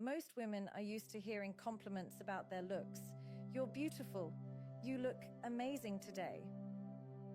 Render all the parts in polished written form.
Most women are used to hearing compliments about their looks. You're beautiful. You look amazing today.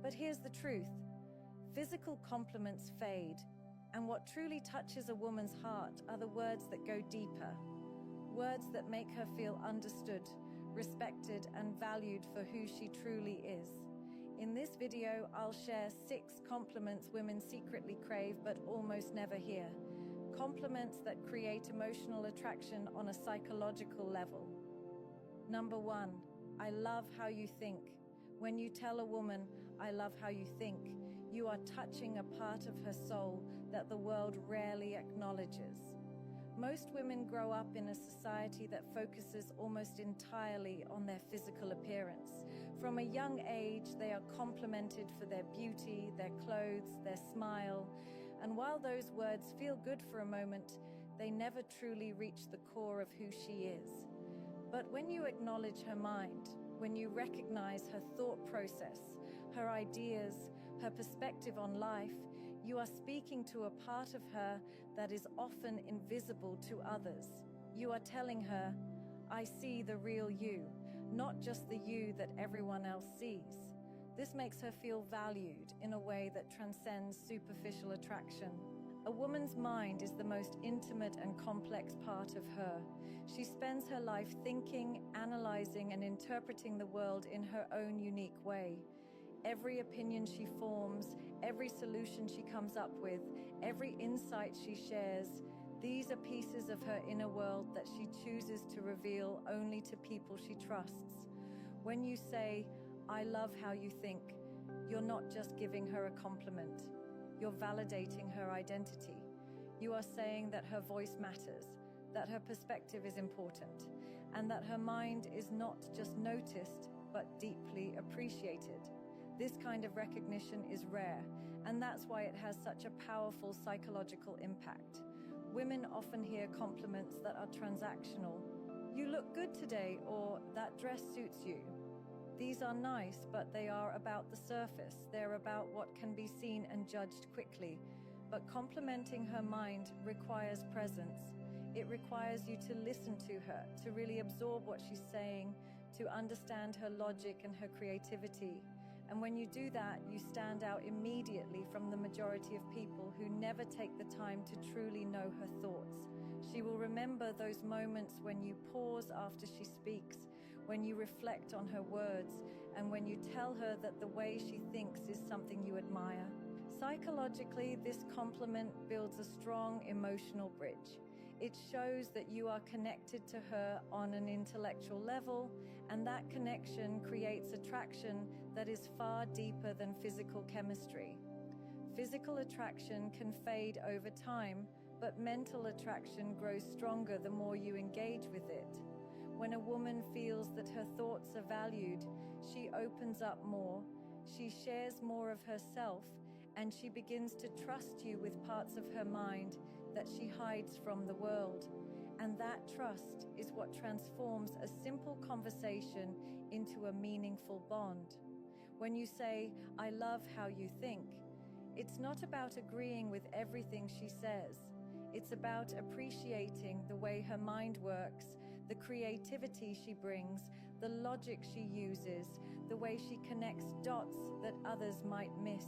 But here's the truth. Physical compliments fade, and what truly touches a woman's heart are the words that go deeper. Words that make her feel understood, respected, and valued for who she truly is. In this video, I'll share 6 compliments women secretly crave but almost never hear. Compliments that create emotional attraction on a psychological level. Number 1, I love how you think. When you tell a woman, I love how you think, you are touching a part of her soul that the world rarely acknowledges. Most women grow up in a society that focuses almost entirely on their physical appearance. From a young age, they are complimented for their beauty, their clothes, their smile. And while those words feel good for a moment, they never truly reach the core of who she is. But when you acknowledge her mind, when you recognize her thought process, her ideas, her perspective on life, you are speaking to a part of her that is often invisible to others. You are telling her, I see the real you, not just the you that everyone else sees. This makes her feel valued in a way that transcends superficial attraction. A woman's mind is the most intimate and complex part of her. She spends her life thinking, analyzing, and interpreting the world in her own unique way. Every opinion she forms, every solution she comes up with, every insight she shares, these are pieces of her inner world that she chooses to reveal only to people she trusts. When you say, I love how you think, you're not just giving her a compliment. You're validating her identity. You are saying that her voice matters, that her perspective is important, and that her mind is not just noticed, but deeply appreciated. This kind of recognition is rare, and that's why it has such a powerful psychological impact. Women often hear compliments that are transactional. You look good today, or that dress suits you. These are nice, but they are about the surface. They're about what can be seen and judged quickly. But complimenting her mind requires presence. It requires you to listen to her, to really absorb what she's saying, to understand her logic and her creativity. And when you do that, you stand out immediately from the majority of people who never take the time to truly know her thoughts. She will remember those moments when you pause after she speaks, when you reflect on her words, and when you tell her that the way she thinks is something you admire. Psychologically, this compliment builds a strong emotional bridge. It shows that you are connected to her on an intellectual level, and that connection creates attraction that is far deeper than physical chemistry. Physical attraction can fade over time, but mental attraction grows stronger the more you engage with it. When a woman feels that her thoughts are valued, she opens up more, she shares more of herself, and she begins to trust you with parts of her mind that she hides from the world. And that trust is what transforms a simple conversation into a meaningful bond. When you say, I love how you think, it's not about agreeing with everything she says. It's about appreciating the way her mind works, the creativity she brings, the logic she uses, the way she connects dots that others might miss.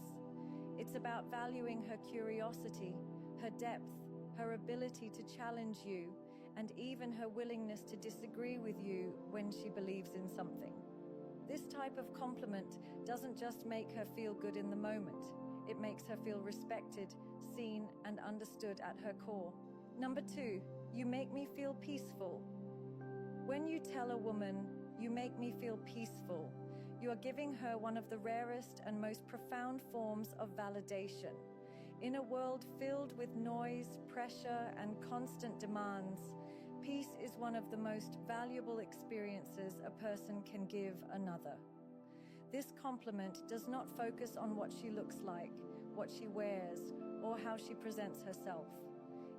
It's about valuing her curiosity, her depth, her ability to challenge you, and even her willingness to disagree with you when she believes in something. This type of compliment doesn't just make her feel good in the moment. It makes her feel respected, seen, and understood at her core. Number 2, you make me feel peaceful. When you tell a woman, you make me feel peaceful, you are giving her one of the rarest and most profound forms of validation. In a world filled with noise, pressure, and constant demands, peace is one of the most valuable experiences a person can give another. This compliment does not focus on what she looks like, what she wears, or how she presents herself.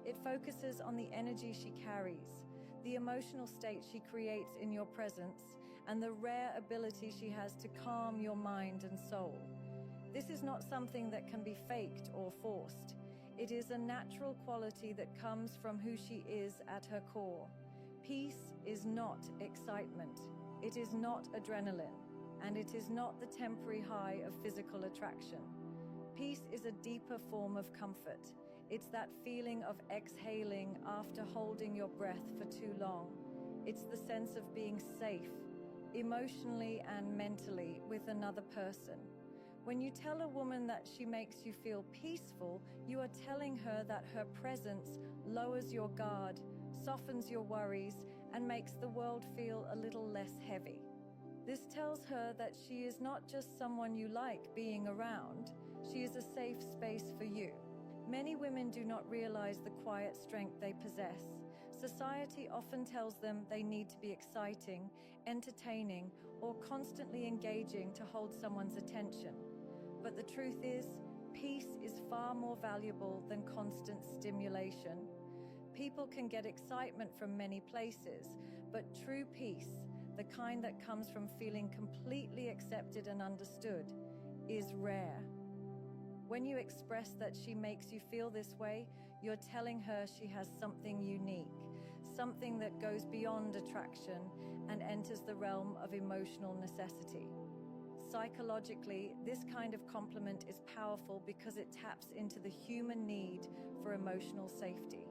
It focuses on the energy she carries, the emotional state she creates in your presence, and the rare ability she has to calm your mind and soul. This is not something that can be faked or forced. It is a natural quality that comes from who she is at her core. Peace is not excitement. It is not adrenaline, and it is not the temporary high of physical attraction. Peace is a deeper form of comfort. It's that feeling of exhaling after holding your breath for too long. It's the sense of being safe, emotionally and mentally, with another person. When you tell a woman that she makes you feel peaceful, you are telling her that her presence lowers your guard, softens your worries, and makes the world feel a little less heavy. This tells her that she is not just someone you like being around, she is a safe space for you. Many women do not realize the quiet strength they possess. Society often tells them they need to be exciting, entertaining, or constantly engaging to hold someone's attention. But the truth is, peace is far more valuable than constant stimulation. People can get excitement from many places, but true peace, the kind that comes from feeling completely accepted and understood, is rare. When you express that she makes you feel this way, you're telling her she has something unique, something that goes beyond attraction and enters the realm of emotional necessity. Psychologically, this kind of compliment is powerful because it taps into the human need for emotional safety.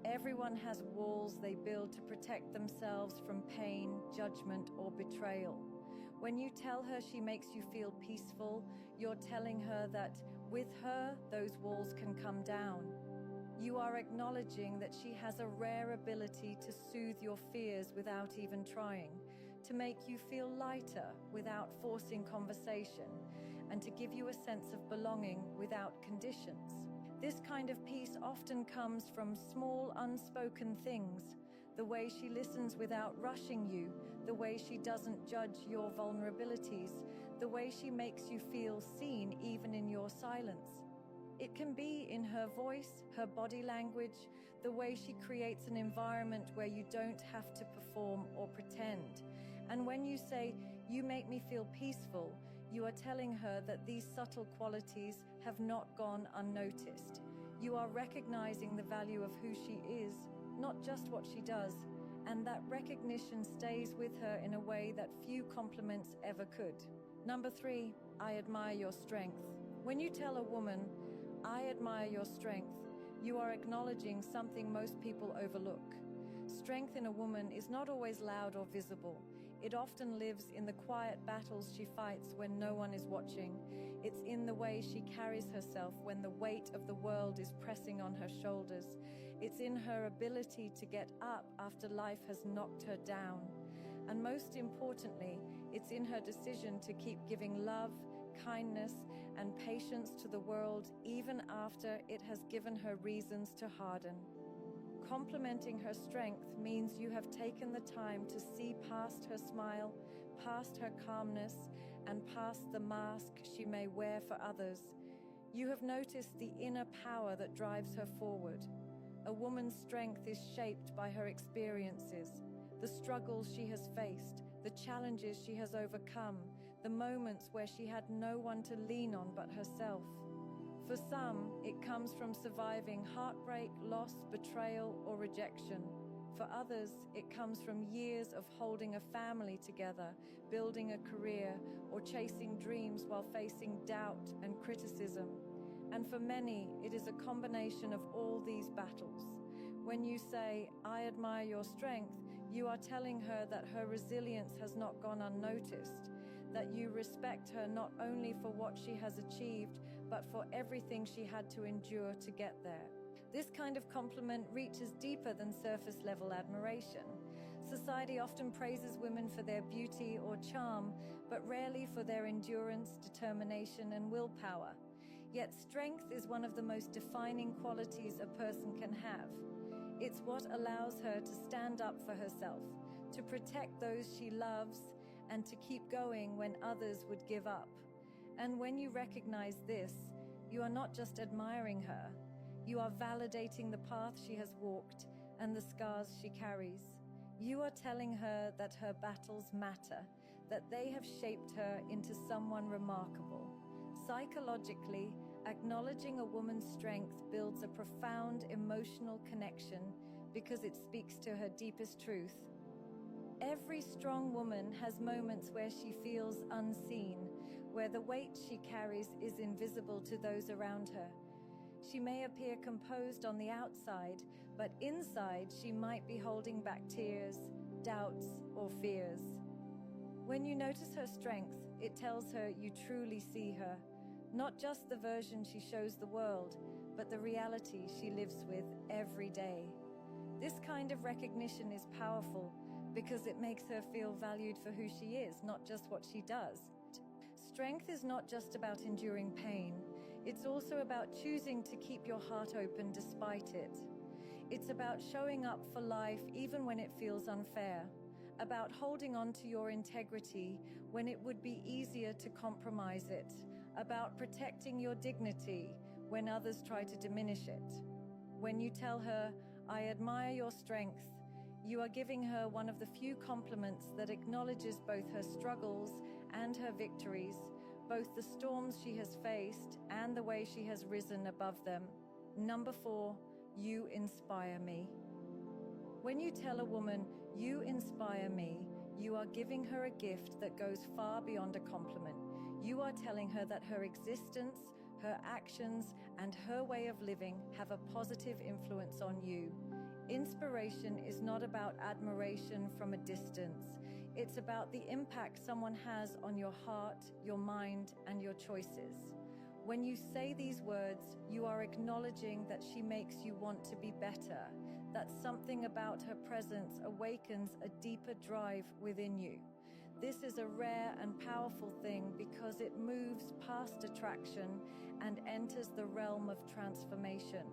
Everyone has walls they build to protect themselves from pain, judgment, or betrayal. When you tell her she makes you feel peaceful, you're telling her that with her, those walls can come down. You are acknowledging that she has a rare ability to soothe your fears without even trying, to make you feel lighter without forcing conversation, and to give you a sense of belonging without conditions. This kind of peace often comes from small, unspoken things, the way she listens without rushing you, the way she doesn't judge your vulnerabilities, the way she makes you feel seen even in your silence. It can be in her voice, her body language, the way she creates an environment where you don't have to perform or pretend. And when you say, "You make me feel peaceful," you are telling her that these subtle qualities have not gone unnoticed. You are recognizing the value of who she is, not just what she does, and that recognition stays with her in a way that few compliments ever could. Number 3, I admire your strength. When you tell a woman, "I admire your strength," you are acknowledging something most people overlook. Strength in a woman is not always loud or visible. It often lives in the quiet battles she fights when no one is watching. It's in the way she carries herself when the weight of the world is pressing on her shoulders. It's in her ability to get up after life has knocked her down. And most importantly, it's in her decision to keep giving love, kindness, and patience to the world even after it has given her reasons to harden. Complimenting her strength means you have taken the time to see past her smile, past her calmness, and past the mask she may wear for others. You have noticed the inner power that drives her forward. A woman's strength is shaped by her experiences, the struggles she has faced, the challenges she has overcome, the moments where she had no one to lean on but herself. For some, it comes from surviving heartbreak, loss, betrayal, or rejection. For others, it comes from years of holding a family together, building a career, or chasing dreams while facing doubt and criticism. And for many, it is a combination of all these battles. When you say, "I admire your strength," you are telling her that her resilience has not gone unnoticed, that you respect her not only for what she has achieved, but for everything she had to endure to get there. This kind of compliment reaches deeper than surface-level admiration. Society often praises women for their beauty or charm, but rarely for their endurance, determination, and willpower. Yet strength is one of the most defining qualities a person can have. It's what allows her to stand up for herself, to protect those she loves, and to keep going when others would give up. And when you recognize this, you are not just admiring her, you are validating the path she has walked and the scars she carries. You are telling her that her battles matter, that they have shaped her into someone remarkable. Psychologically, Acknowledging a woman's strength builds a profound emotional connection because it speaks to her deepest truth. Every strong woman has moments where she feels unseen, where the weight she carries is invisible to those around her. She may appear composed on the outside, but inside she might be holding back tears, doubts, or fears. When you notice her strength, it tells her you truly see her, not just the version she shows the world, but the reality she lives with every day. This kind of recognition is powerful because it makes her feel valued for who she is, not just what she does. Strength is not just about enduring pain. It's also about choosing to keep your heart open despite it. It's about showing up for life even when it feels unfair, about holding on to your integrity when it would be easier to compromise it, about protecting your dignity when others try to diminish it. When you tell her, "I admire your strength," you are giving her one of the few compliments that acknowledges both her struggles and her victories, both the storms she has faced and the way she has risen above them. Number 4, you inspire me. When you tell a woman, "You inspire me," you are giving her a gift that goes far beyond a compliment. You are telling her that her existence, her actions, and her way of living have a positive influence on you. Inspiration is not about admiration from a distance. It's about the impact someone has on your heart, your mind, and your choices. When you say these words, you are acknowledging that she makes you want to be better, that something about her presence awakens a deeper drive within you. This is a rare and powerful thing because it moves past attraction and enters the realm of transformation.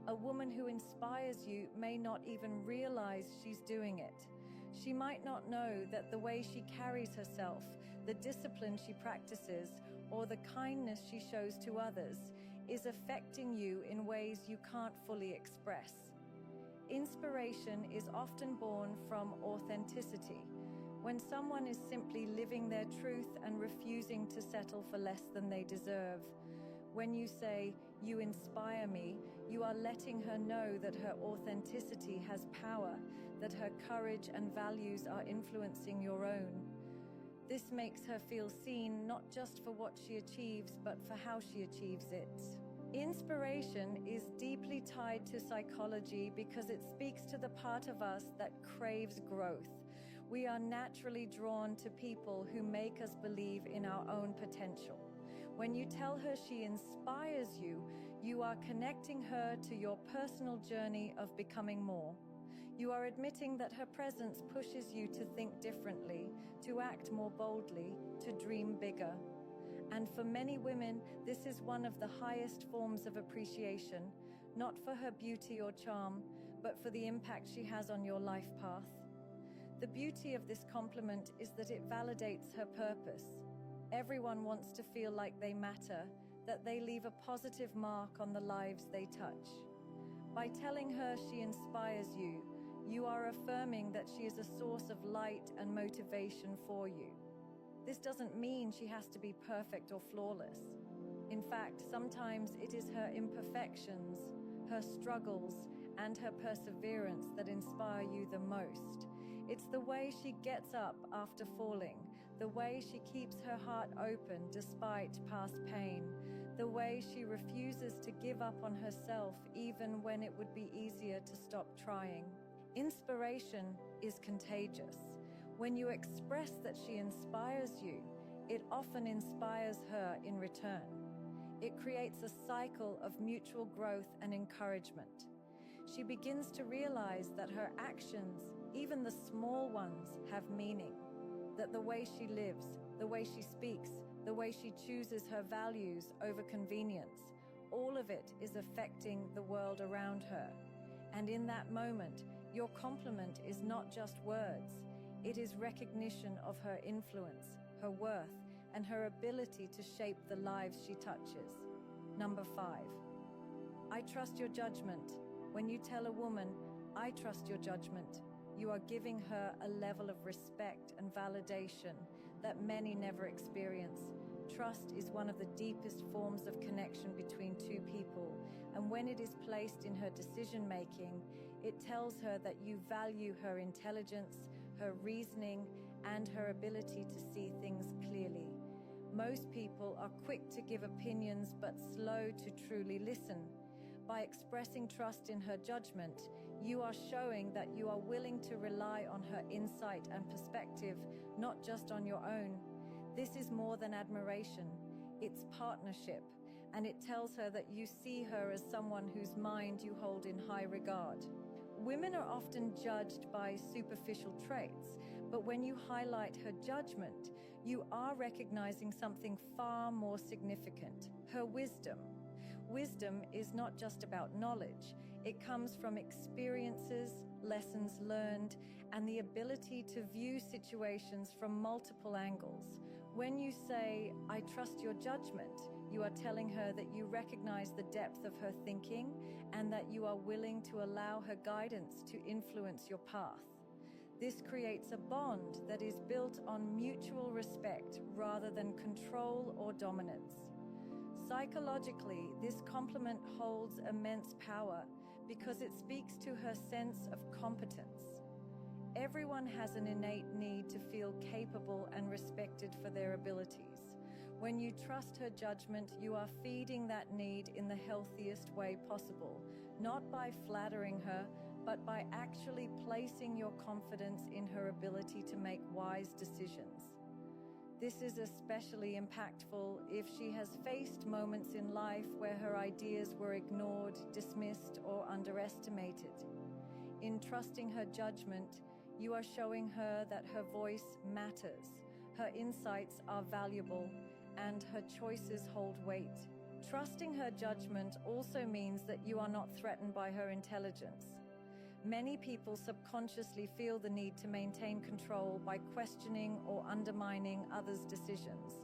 A woman who inspires you may not even realize she's doing it. She might not know that the way she carries herself, the discipline she practices, or the kindness she shows to others is affecting you in ways you can't fully express. Inspiration is often born from authenticity, when someone is simply living their truth and refusing to settle for less than they deserve. When you say, "You inspire me," you are letting her know that her authenticity has power, that her courage and values are influencing your own. This makes her feel seen not just for what she achieves, but for how she achieves it. Inspiration is deeply tied to psychology because it speaks to the part of us that craves growth. We are naturally drawn to people who make us believe in our own potential. When you tell her she inspires you, you are connecting her to your personal journey of becoming more. You are admitting that her presence pushes you to think differently, to act more boldly, to dream bigger. And for many women, this is one of the highest forms of appreciation, not for her beauty or charm, but for the impact she has on your life path. The beauty of this compliment is that it validates her purpose. Everyone wants to feel like they matter, that they leave a positive mark on the lives they touch. By telling her she inspires you, you are affirming that she is a source of light and motivation for you. This doesn't mean she has to be perfect or flawless. In fact, sometimes it is her imperfections, her struggles, and her perseverance that inspire you the most. It's the way she gets up after falling, the way she keeps her heart open despite past pain, the way she refuses to give up on herself even when it would be easier to stop trying. Inspiration is contagious. When you express that she inspires you, it often inspires her in return. It creates a cycle of mutual growth and encouragement. She begins to realize that her actions, even the small ones, have meaning, that the way she lives, the way she speaks, the way she chooses her values over convenience, all of it is affecting the world around her. And in that moment, your compliment is not just words, it is recognition of her influence, her worth, and her ability to shape the lives she touches. Number 5, I trust your judgment. When you tell a woman, "I trust your judgment," you are giving her a level of respect and validation that many never experience. Trust is one of the deepest forms of connection between two people, and when it is placed in her decision-making, it tells her that you value her intelligence, her reasoning, and her ability to see things clearly. Most people are quick to give opinions but slow to truly listen. By expressing trust in her judgment, you are showing that you are willing to rely on her insight and perspective, not just on your own. This is more than admiration, it's partnership, and it tells her that you see her as someone whose mind you hold in high regard. Women are often judged by superficial traits, but when you highlight her judgment, you are recognizing something far more significant, her wisdom. Wisdom is not just about knowledge. It comes from experiences, lessons learned, and the ability to view situations from multiple angles. When you say, "I trust your judgment," you are telling her that you recognize the depth of her thinking and that you are willing to allow her guidance to influence your path. This creates a bond that is built on mutual respect rather than control or dominance. Psychologically, this compliment holds immense power because it speaks to her sense of competence. Everyone has an innate need to feel capable and respected for their abilities. When you trust her judgment, you are feeding that need in the healthiest way possible, not by flattering her, but by actually placing your confidence in her ability to make wise decisions. This is especially impactful if she has faced moments in life where her ideas were ignored, dismissed, or underestimated. In trusting her judgment, you are showing her that her voice matters, her insights are valuable, and her choices hold weight. Trusting her judgment also means that you are not threatened by her intelligence. Many people subconsciously feel the need to maintain control by questioning or undermining others' decisions.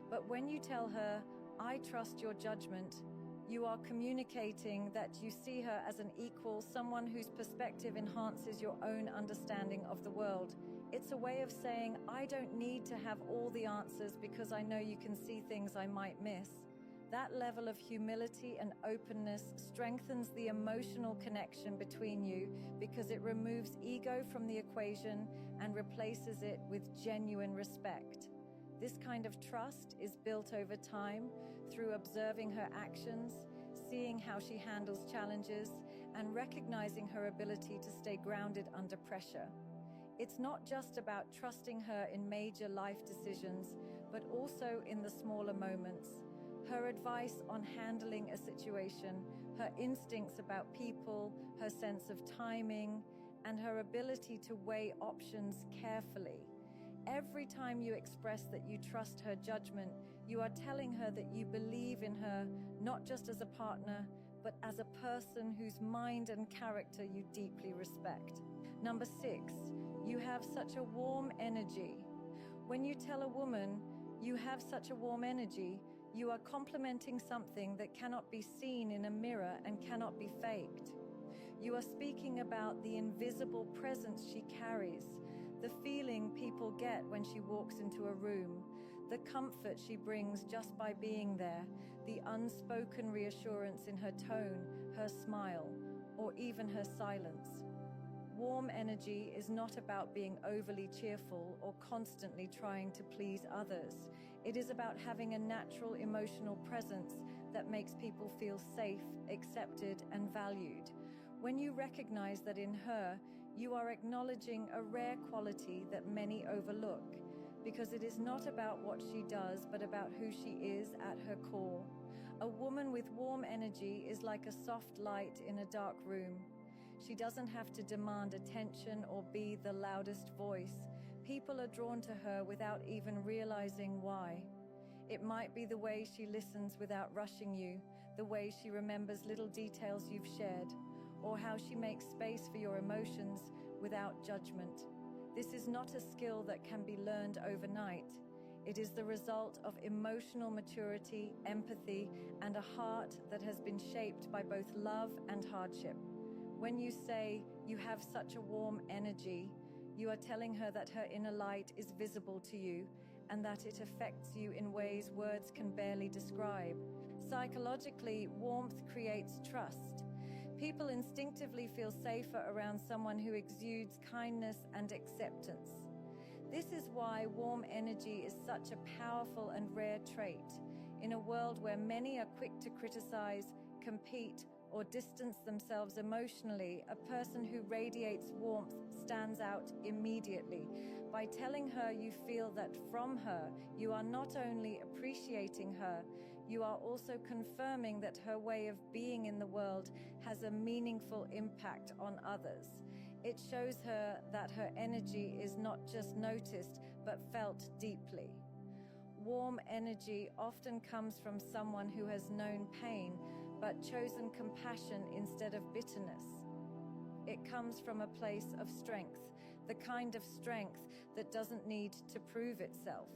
But when you tell her, "I trust your judgment," you are communicating that you see her as an equal, someone whose perspective enhances your own understanding of the world. It's a way of saying, "I don't need to have all the answers because I know you can see things I might miss." That level of humility and openness strengthens the emotional connection between you because it removes ego from the equation and replaces it with genuine respect. This kind of trust is built over time through observing her actions, seeing how she handles challenges, and recognizing her ability to stay grounded under pressure. It's not just about trusting her in major life decisions, but also in the smaller moments. Her advice on handling a situation, her instincts about people, her sense of timing, and her ability to weigh options carefully. Every time you express that you trust her judgment, you are telling her that you believe in her, not just as a partner, but as a person whose mind and character you deeply respect. Number 6, you have such a warm energy. When you tell a woman, "You have such a warm energy," you are complimenting something that cannot be seen in a mirror and cannot be faked. You are speaking about the invisible presence she carries, the feeling people get when she walks into a room, the comfort she brings just by being there, the unspoken reassurance in her tone, her smile, or even her silence. Warm energy is not about being overly cheerful or constantly trying to please others. It is about having a natural emotional presence that makes people feel safe, accepted, and valued. When you recognize that in her, you are acknowledging a rare quality that many overlook, because it is not about what she does, but about who she is at her core. A woman with warm energy is like a soft light in a dark room. She doesn't have to demand attention or be the loudest voice. People are drawn to her without even realizing why. It might be the way she listens without rushing you, the way she remembers little details you've shared, or how she makes space for your emotions without judgment. This is not a skill that can be learned overnight. It is the result of emotional maturity, empathy, and a heart that has been shaped by both love and hardship. When you say, "You have such a warm energy," you are telling her that her inner light is visible to you and that it affects you in ways words can barely describe. Psychologically, warmth creates trust. People instinctively feel safer around someone who exudes kindness and acceptance. This is why warm energy is such a powerful and rare trait. In a world where many are quick to criticize, compete, or distance themselves emotionally, a person who radiates warmth stands out immediately. By telling her you feel that from her, you are not only appreciating her, you are also confirming that her way of being in the world has a meaningful impact on others. It shows her that her energy is not just noticed, but felt deeply. Warm energy often comes from someone who has known pain, but chosen compassion instead of bitterness. It comes from a place of strength, the kind of strength that doesn't need to prove itself.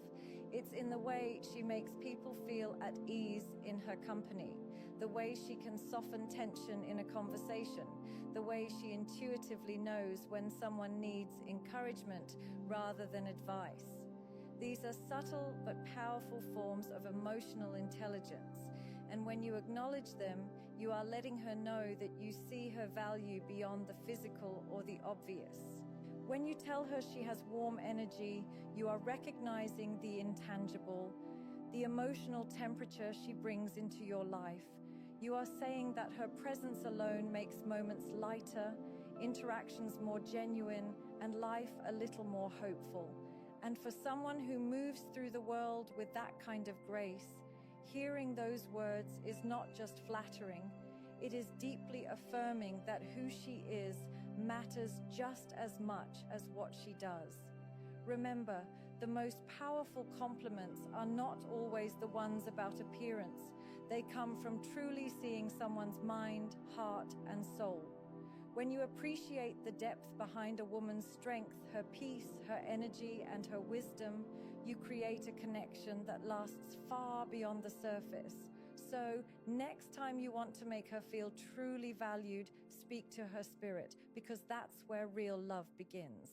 It's in the way she makes people feel at ease in her company, the way she can soften tension in a conversation, the way she intuitively knows when someone needs encouragement rather than advice. These are subtle but powerful forms of emotional intelligence, and when you acknowledge them, you are letting her know that you see her value beyond the physical or the obvious. When you tell her she has warm energy, you are recognizing the intangible, the emotional temperature she brings into your life. You are saying that her presence alone makes moments lighter, interactions more genuine, and life a little more hopeful. And for someone who moves through the world with that kind of grace, hearing those words is not just flattering, it is deeply affirming that who she is matters just as much as what she does. Remember, the most powerful compliments are not always the ones about appearance. They come from truly seeing someone's mind, heart, and soul. When you appreciate the depth behind a woman's strength, her peace, her energy, and her wisdom, you create a connection that lasts far beyond the surface. So, next time you want to make her feel truly valued, speak to her spirit, because that's where real love begins.